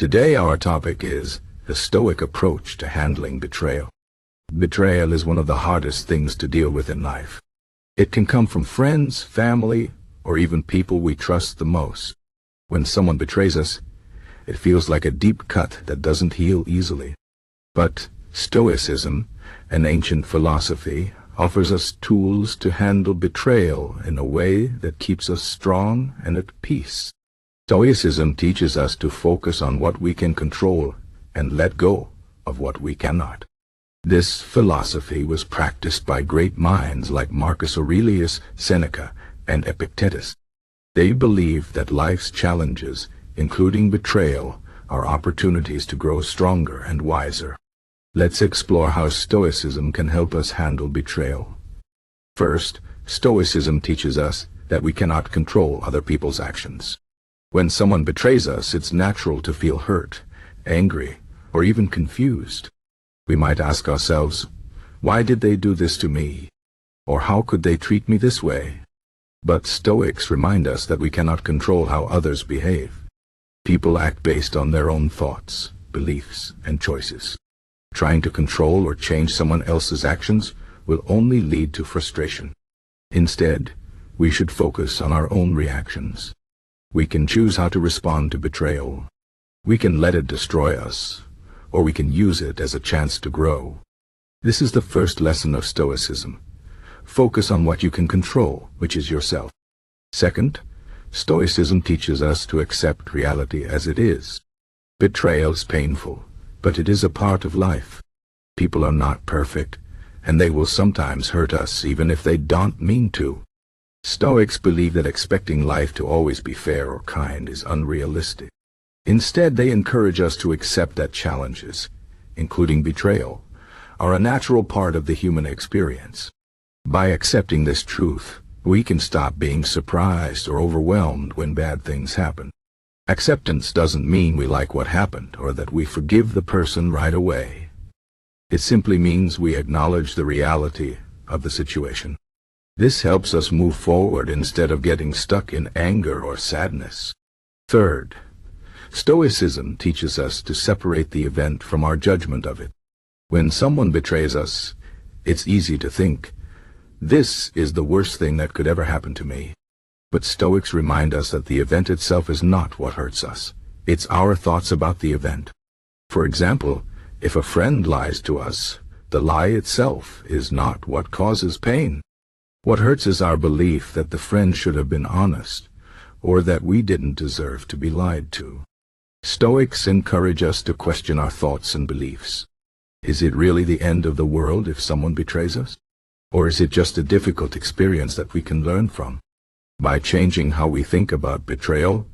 Today our topic is the Stoic approach to handling betrayal. Betrayal is one of the hardest things to deal with in life. It can come from friends, family, or even people we trust the most. When someone betrays us, it feels like a deep cut that doesn't heal easily. But Stoicism, an ancient philosophy, offers us tools to handle betrayal in a way that keeps us strong and at peace. Stoicism teaches us to focus on what we can control and let go of what we cannot. This philosophy was practiced by great minds like Marcus Aurelius, Seneca, and Epictetus. They believed that life's challenges, including betrayal, are opportunities to grow stronger and wiser. Let's explore how Stoicism can help us handle betrayal. First, Stoicism teaches us that we cannot control other people's actions. When someone betrays us, it's natural to feel hurt, angry, or even confused. We might ask ourselves, why did they do this to me? Or how could they treat me this way? But Stoics remind us that we cannot control how others behave. People act based on their own thoughts, beliefs, and choices. Trying to control or change someone else's actions will only lead to frustration. Instead, we should focus on our own reactions. We can choose how to respond to betrayal. We can let it destroy us, or we can use it as a chance to grow. This is the first lesson of Stoicism. Focus on what you can control, which is yourself. Second, Stoicism teaches us to accept reality as it is. Betrayal is painful, but it is a part of life. People are not perfect, and they will sometimes hurt us even if they don't mean to. Stoics believe that expecting life to always be fair or kind is unrealistic. Instead, they encourage us to accept that challenges, including betrayal, are a natural part of the human experience. By accepting this truth, we can stop being surprised or overwhelmed when bad things happen. Acceptance doesn't mean we like what happened or that we forgive the person right away. It simply means we acknowledge the reality of the situation. This helps us move forward instead of getting stuck in anger or sadness. Third, Stoicism teaches us to separate the event from our judgment of it. When someone betrays us, it's easy to think, this is the worst thing that could ever happen to me. But Stoics remind us that the event itself is not what hurts us. It's our thoughts about the event. For example, if a friend lies to us, the lie itself is not what causes pain. What hurts is our belief that the friend should have been honest, or that we didn't deserve to be lied to. Stoics encourage us to question our thoughts and beliefs. Is it really the end of the world if someone betrays us? Or is it just a difficult experience that we can learn from? By changing how we think about betrayal,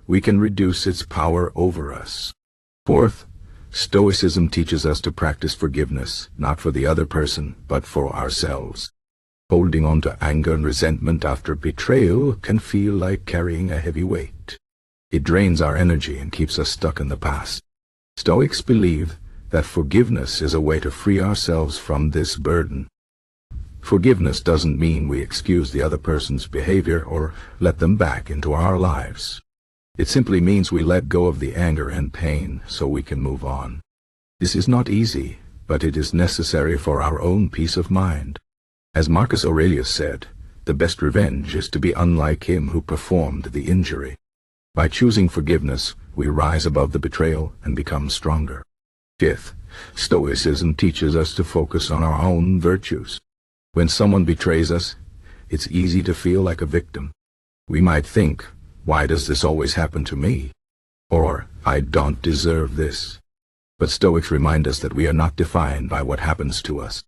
we can reduce its power over us. Fourth, Stoicism teaches us to practice forgiveness, not for the other person, but for ourselves. Holding on to anger and resentment after betrayal can feel like carrying a heavy weight. It drains our energy and keeps us stuck in the past. Stoics believe that forgiveness is a way to free ourselves from this burden. Forgiveness doesn't mean we excuse the other person's behavior or let them back into our lives. It simply means we let go of the anger and pain so we can move on. This is not easy, but it is necessary for our own peace of mind. As Marcus Aurelius said, the best revenge is to be unlike him who performed the injury. By choosing forgiveness, we rise above the betrayal and become stronger. Fifth, Stoicism teaches us to focus on our own virtues. When someone betrays us, it's easy to feel like a victim. We might think, why does this always happen to me? Or, I don't deserve this. But Stoics remind us that we are not defined by what happens to us.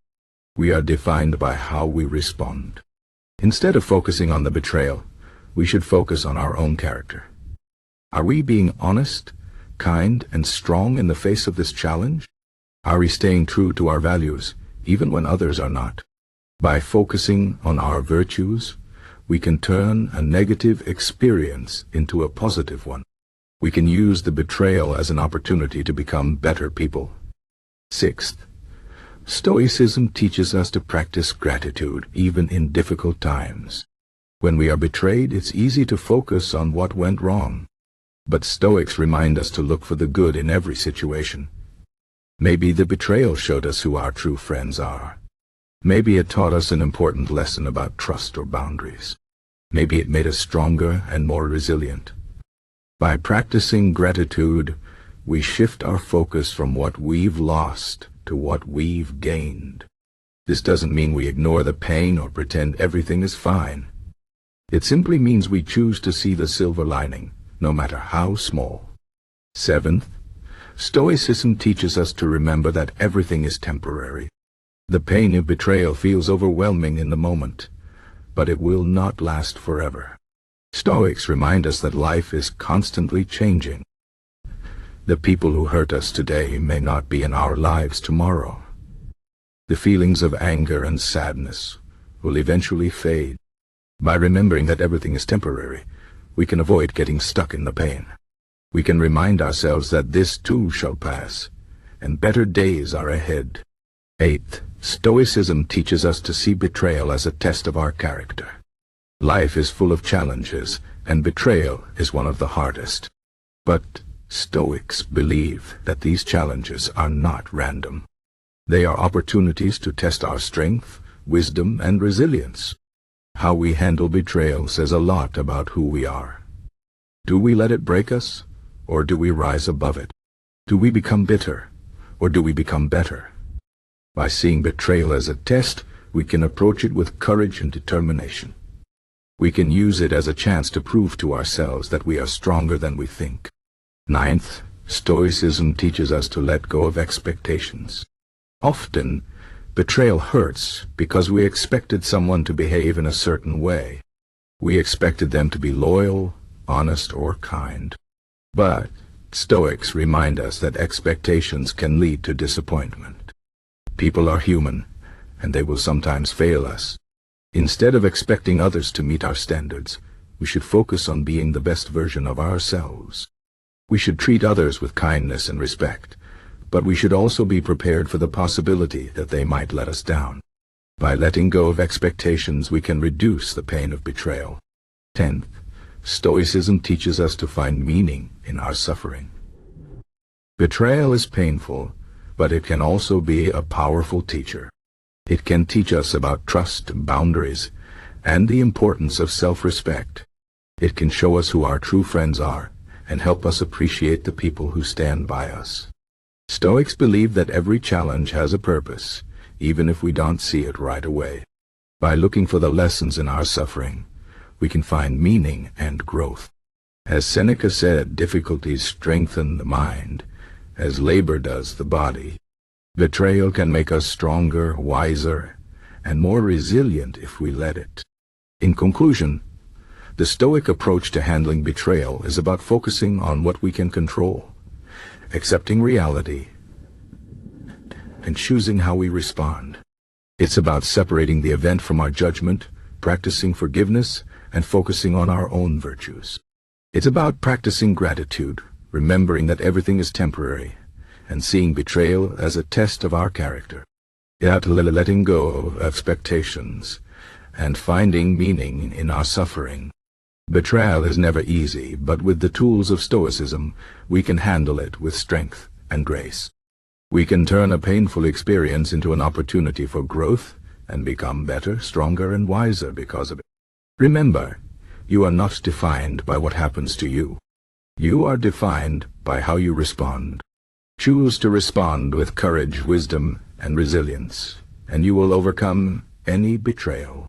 We are defined by how we respond. Instead of focusing on the betrayal, we should focus on our own character. Are we being honest, kind, and strong in the face of this challenge? Are we staying true to our values, even when others are not? By focusing on our virtues, we can turn a negative experience into a positive one. We can use the betrayal as an opportunity to become better people. Sixth, Stoicism teaches us to practice gratitude even in difficult times. When we are betrayed, it's easy to focus on what went wrong. But Stoics remind us to look for the good in every situation. Maybe the betrayal showed us who our true friends are. Maybe it taught us an important lesson about trust or boundaries. Maybe it made us stronger and more resilient. By practicing gratitude, we shift our focus from what we've lost to what we've gained. This doesn't mean we ignore the pain or pretend everything is fine. It simply means we choose to see the silver lining, no matter how small. Seventh, Stoicism teaches us to remember that everything is temporary. The pain of betrayal feels overwhelming in the moment, but it will not last forever. Stoics remind us that life is constantly changing. The people who hurt us today may not be in our lives tomorrow. The feelings of anger and sadness will eventually fade. By remembering that everything is temporary, we can avoid getting stuck in the pain. We can remind ourselves that this too shall pass, and better days are ahead. Eighth, Stoicism teaches us to see betrayal as a test of our character. Life is full of challenges, and betrayal is one of the hardest. But Stoics believe that these challenges are not random. They are opportunities to test our strength, wisdom, and resilience. How we handle betrayal says a lot about who we are. Do we let it break us, or do we rise above it? Do we become bitter, or do we become better? By seeing betrayal as a test, we can approach it with courage and determination. We can use it as a chance to prove to ourselves that we are stronger than we think. Ninth, Stoicism teaches us to let go of expectations. Often, betrayal hurts because we expected someone to behave in a certain way. We expected them to be loyal, honest, or kind. But Stoics remind us that expectations can lead to disappointment. People are human, and they will sometimes fail us. Instead of expecting others to meet our standards, we should focus on being the best version of ourselves. We should treat others with kindness and respect, but we should also be prepared for the possibility that they might let us down. By letting go of expectations, we can reduce the pain of betrayal. 10th, Stoicism teaches us to find meaning in our suffering. Betrayal is painful, but it can also be a powerful teacher. It can teach us about trust, boundaries, and the importance of self-respect. It can show us who our true friends are and help us appreciate the people who stand by us. Stoics believe that every challenge has a purpose, even if we don't see it right away. By looking for the lessons in our suffering, we can find meaning and growth. As Seneca said, difficulties strengthen the mind, as labor does the body. Betrayal can make us stronger, wiser, and more resilient if we let it. In conclusion, the Stoic approach to handling betrayal is about focusing on what we can control, accepting reality, and choosing how we respond. It's about separating the event from our judgment, practicing forgiveness, and focusing on our own virtues. It's about practicing gratitude, remembering that everything is temporary, and seeing betrayal as a test of our character. It's letting go of expectations and finding meaning in our suffering. Betrayal is never easy, but with the tools of Stoicism, we can handle it with strength and grace. We can turn a painful experience into an opportunity for growth and become better, stronger, and wiser because of it. Remember, you are not defined by what happens to you. You are defined by how you respond. Choose to respond with courage, wisdom, and resilience, and you will overcome any betrayal.